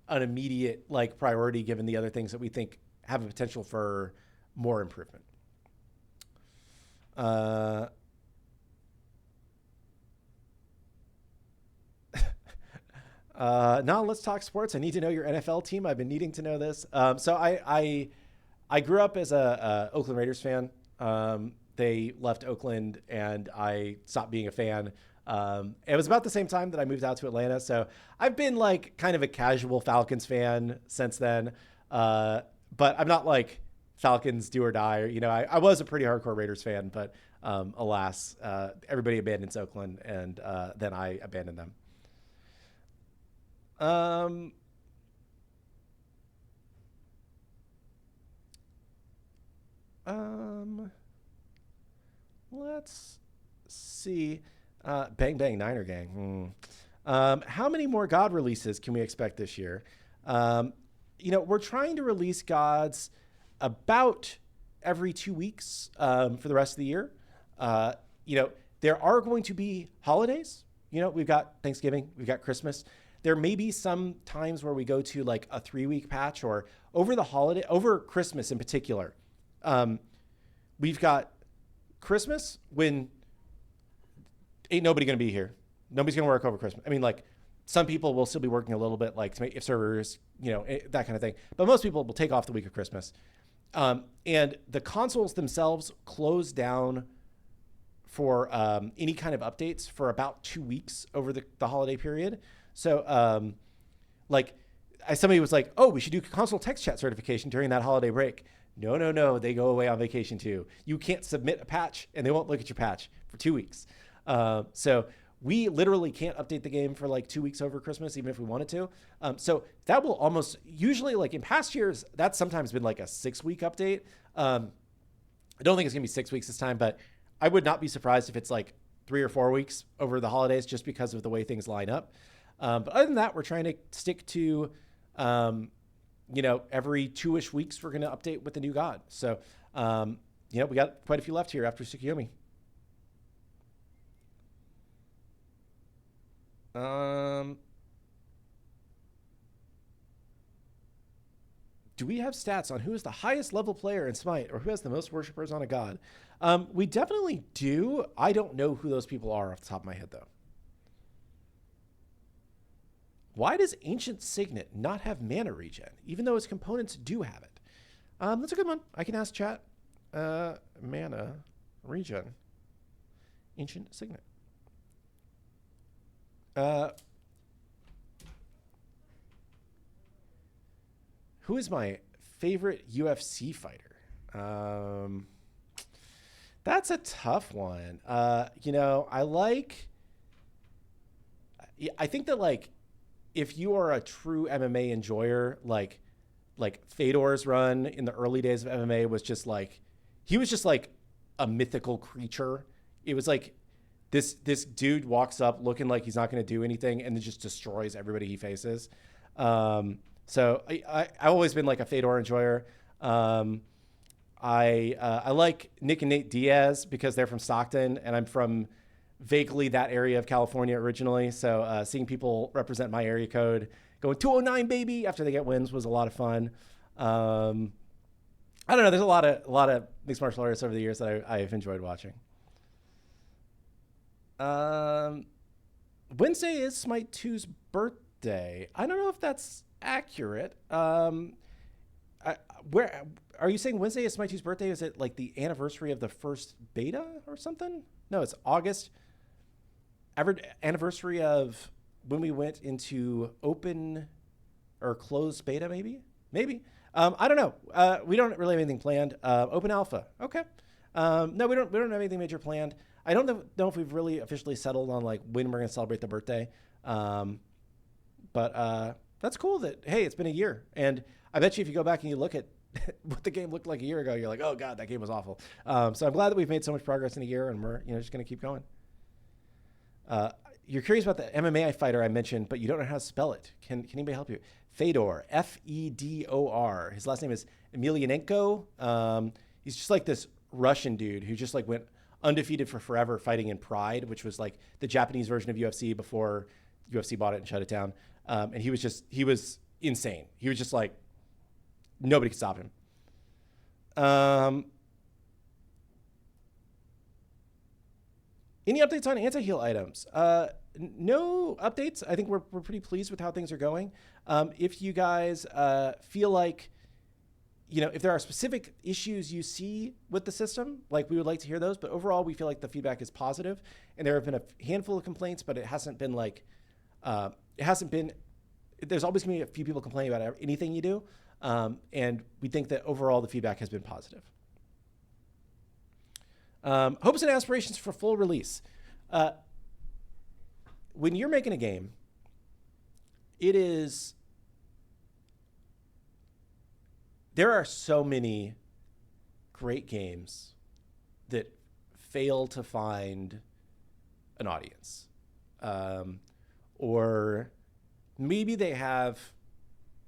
an immediate like priority given the other things that we think have a potential for more improvement. Now let's talk sports. I need to know your NFL team. I've been needing to know this. So I grew up as a Oakland Raiders fan. They left Oakland and I stopped being a fan. It was about the same time that I moved out to Atlanta. So I've been like kind of a casual Falcons fan since then. Uh, but I'm not like Falcons do or die. Or, I was a pretty hardcore Raiders fan, but alas, everybody abandons Oakland, and then I abandoned them. Um, um, let's see. Bang Bang Niner Gang. How many more God releases can we expect this year? Um, we're trying to release gods about every 2 weeks for the rest of the year. Uh, there are going to be holidays. We've got Thanksgiving, we've got Christmas. There may be some times where we go to like a 3 week patch, or over Christmas in particular. Um, we've got Christmas when ain't nobody going to be here. Nobody's going to work over Christmas. I mean, like, some people will still be working a little bit, like to make if servers, that kind of thing. But most people will take off the week of Christmas. And the consoles themselves close down for any kind of updates for about 2 weeks over the holiday period. So, somebody was like, "Oh, we should do console text chat certification during that holiday break." No, no, no. They go away on vacation too. You can't submit a patch, and they won't look at your patch for 2 weeks. So we literally can't update the game for like 2 weeks over Christmas, even if we wanted to. So that will almost usually, like in past years, that's sometimes been like a 6 week update. I don't think it's gonna be 6 weeks this time, but I would not be surprised if it's like 3 or 4 weeks over the holidays, just because of the way things line up. But other than that, we're trying to stick to, every 2-ish weeks, we're going to update with the new god. So, we got quite a few left here after Tsukuyomi. Do we have stats on who is the highest level player in Smite, or who has the most worshippers on a god? We definitely do. I don't know who those people are off the top of my head, though. Why does Ancient Signet not have mana regen, even though its components do have it? That's a good one. I can ask chat. Mana regen. Ancient Signet. Who is my favorite UFC fighter? That's a tough one. I think that, like, if you are a true MMA enjoyer, like Fedor's run in the early days of MMA was just like, he was just like a mythical creature. It was like this dude walks up looking like he's not going to do anything, and then just destroys everybody he faces. So I've always been like a Fedor enjoyer. I like Nick and Nate Diaz because they're from Stockton, and I'm from vaguely that area of California originally. So seeing people represent my area code going 209 baby after they get wins was a lot of fun. I don't know. There's a lot of mixed martial artists over the years that I've enjoyed watching. Wednesday is Smite 2's birthday. I don't know if that's accurate. Where are you saying Wednesday is Smite 2's birthday? Is it like the anniversary of the first beta or something? No, it's August. Anniversary of when we went into open or closed beta, maybe. I don't know. We don't really have anything planned. Open alpha. Okay. No, we don't have anything major planned. I don't know if we've really officially settled on like when we're going to celebrate the birthday. But that's cool that, hey, it's been a year. And I bet you if you go back and you look at what the game looked like a year ago, you're like, oh God, that game was awful. So I'm glad that we've made so much progress in a year, and we're just going to keep going. You're curious about the MMA fighter I mentioned, but you don't know how to spell it. Can anybody help you? Fedor, Fedor. His last name is Emelianenko. He's just like this Russian dude who just like went undefeated for forever fighting in Pride, which was like the Japanese version of UFC before UFC bought it and shut it down. And he was insane. He was just like, nobody could stop him. Any updates on anti-heal items? No updates. I think we're pretty pleased with how things are going. If you guys feel like, if there are specific issues you see with the system, like, we would like to hear those. But overall, we feel like the feedback is positive, and there have been a handful of complaints, but it hasn't been like, there's always going to be a few people complaining about anything you do. And we think that overall the feedback has been positive. Hopes and aspirations for full release. When you're making a game, there are so many great games that fail to find an audience. Or maybe they have,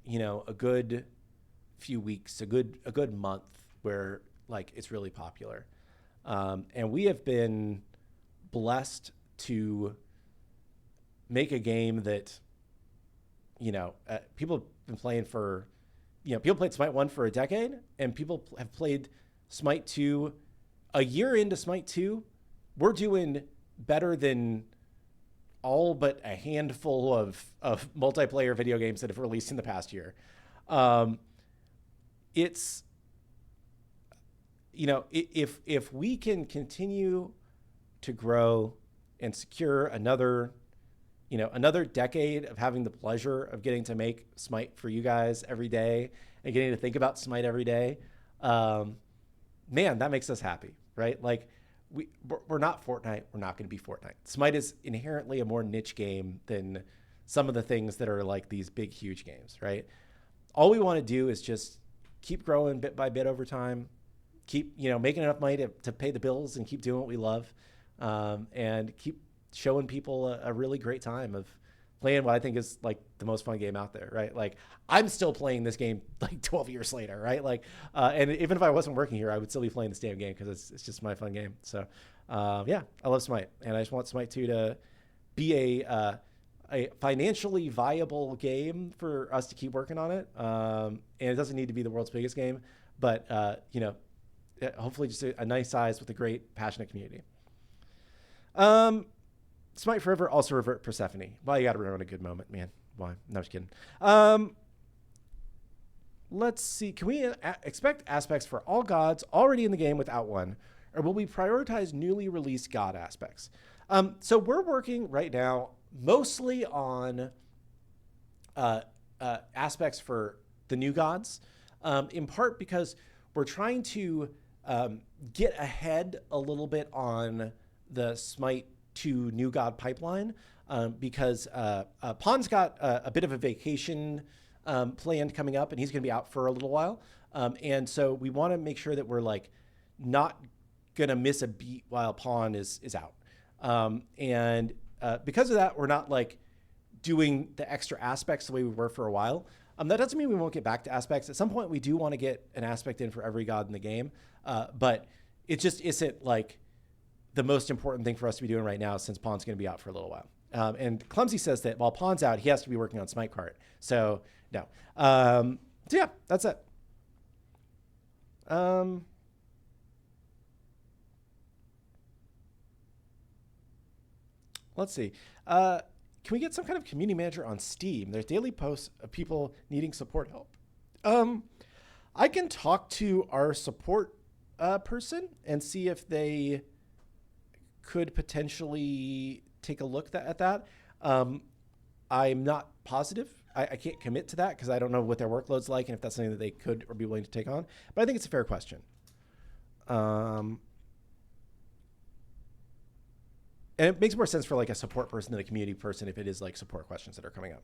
a good few weeks, a good month where like it's really popular. And we have been blessed to make a game that, people have been playing for, people played Smite 1 for a decade, and people have played Smite 2 a year into Smite 2. We're doing better than all but a handful of multiplayer video games that have released in the past year. It's, if we can continue to grow and secure another decade of having the pleasure of getting to make Smite for you guys every day and getting to think about Smite every day, man, that makes us happy, right? Like we're not Fortnite. We're not going to be Fortnite. Smite is inherently a more niche game than some of the things that are like these big, huge games, right? All we want to do is just keep growing bit by bit over time, keep, making enough money to pay the bills and keep doing what we love, and keep showing people a really great time of playing what I think is like the most fun game out there, right? Like I'm still playing this game like 12 years later, right? Like, and even if I wasn't working here, I would still be playing this damn game because it's just my fun game. So, yeah, I love Smite, and I just want Smite 2 to be a financially viable game for us to keep working on it. And it doesn't need to be the world's biggest game, but hopefully just a nice size with a great, passionate community. Smite Forever, also revert Persephone. Well, you got to remember a good moment, man. Why? No, just kidding. Let's see. Can we expect aspects for all gods already in the game without one, or will we prioritize newly released god aspects? So we're working right now mostly on aspects for the new gods, in part because we're trying to get ahead a little bit on the Smite 2 new god pipeline, because Pon's got a bit of a vacation planned coming up, and he's going to be out for a little while. And so we want to make sure that we're like not going to miss a beat while Pon is out. And because of that, we're not like doing the extra aspects the way we were for a while. That doesn't mean we won't get back to aspects. At some point, we do want to get an aspect in for every god in the game, but it just isn't like the most important thing for us to be doing right now, since Pon's going to be out for a little while. And Clumsy says that while Pon's out, he has to be working on Smite Cart. So no. So yeah, that's it. Let's see. Can we get some kind of community manager on Steam? There's daily posts of people needing support help. I can talk to our support person and see if they could potentially take a look at that. I'm not positive. I can't commit to that because I don't know what their workload's like and if that's something that they could or be willing to take on. But I think it's a fair question. And it makes more sense for like a support person than a community person if it is like support questions that are coming up.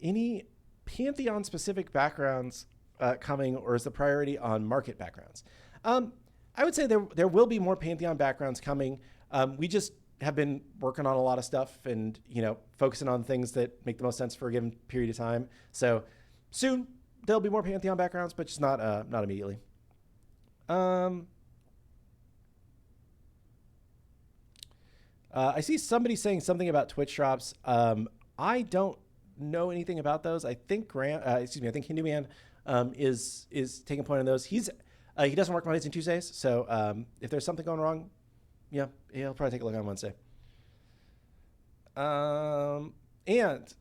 Any Pantheon specific backgrounds coming, or is the priority on market backgrounds? I would say there will be more Pantheon backgrounds coming. We just have been working on a lot of stuff and, focusing on things that make the most sense for a given period of time. So soon there'll be more Pantheon backgrounds, but just not immediately. I see somebody saying something about Twitch drops. I don't know anything about those. I think I think Hindu Man is taking point on those. He doesn't work Mondays and Tuesdays, so if there's something going wrong, yeah, he'll probably take a look on Wednesday. And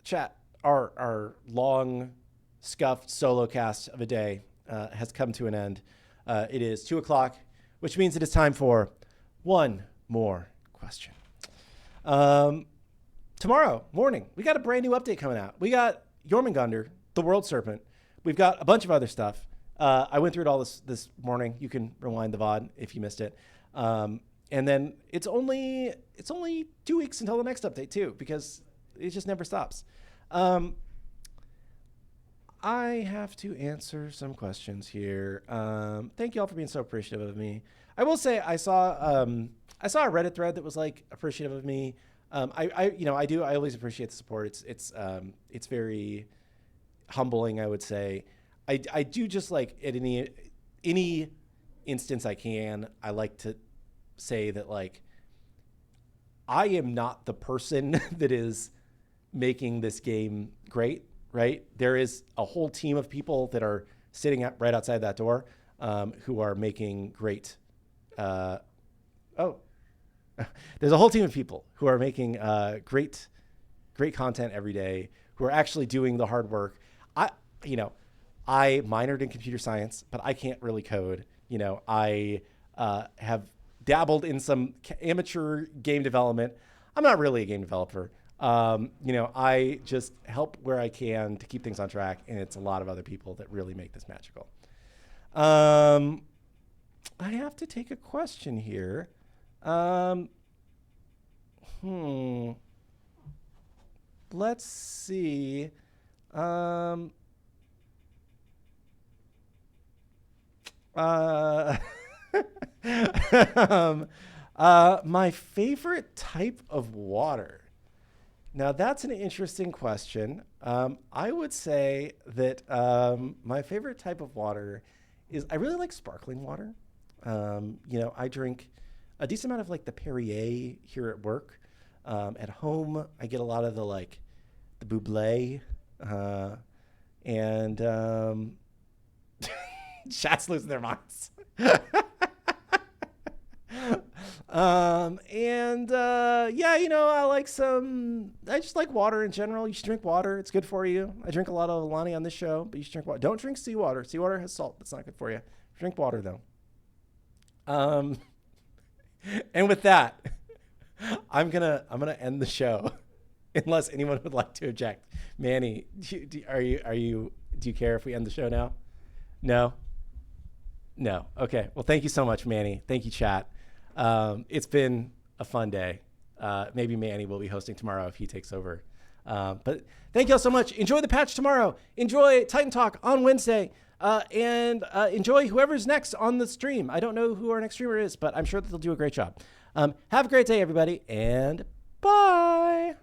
chat, our long scuffed solo cast of a day has come to an end. It is 2:00, which means it is time for one more question. Tomorrow morning, we got a brand new update coming out. We got Jormungandr, the World Serpent. We've got a bunch of other stuff. I went through it all this morning. You can rewind the VOD if you missed it. And then it's only 2 weeks until the next update too, because it just never stops. I have to answer some questions here. Thank you all for being so appreciative of me. I will say I saw a Reddit thread that was like appreciative of me. I always appreciate the support. It's very humbling, I would say. I do just like at any instance I can, I like to say that like I am not the person that is making this game great, right? There is a whole team of people that are sitting right outside that door who are making great. There's a whole team of people who are making great content every day, who are actually doing the hard work. I minored in computer science, but I can't really code. I have dabbled in some amateur game development. I'm not really a game developer. I just help where I can to keep things on track, and it's a lot of other people that really make this magical. I have to take a question here. Let's see. My favorite type of water. Now that's an interesting question. I would say that my favorite type of water is I really like sparkling water. I drink a decent amount of like the Perrier here at work. At home, I get a lot of the Bublé, and chat's losing their minds. I just like water in general. You should drink water. It's good for you. I drink a lot of Alani on this show, but you should drink water. Don't drink seawater. Seawater has salt. That's not good for you. Drink water though. And with that, I'm gonna end the show unless anyone would like to object. Manny, do you care if we end the show now? No. Okay. Well, thank you so much, Manny. Thank you, chat. It's been a fun day. Maybe Manny will be hosting tomorrow if he takes over. But thank you all so much. Enjoy the patch tomorrow. Enjoy Titan Talk on Wednesday. And enjoy whoever's next on the stream. I don't know who our next streamer is, but I'm sure that they'll do a great job. Have a great day, everybody, and bye.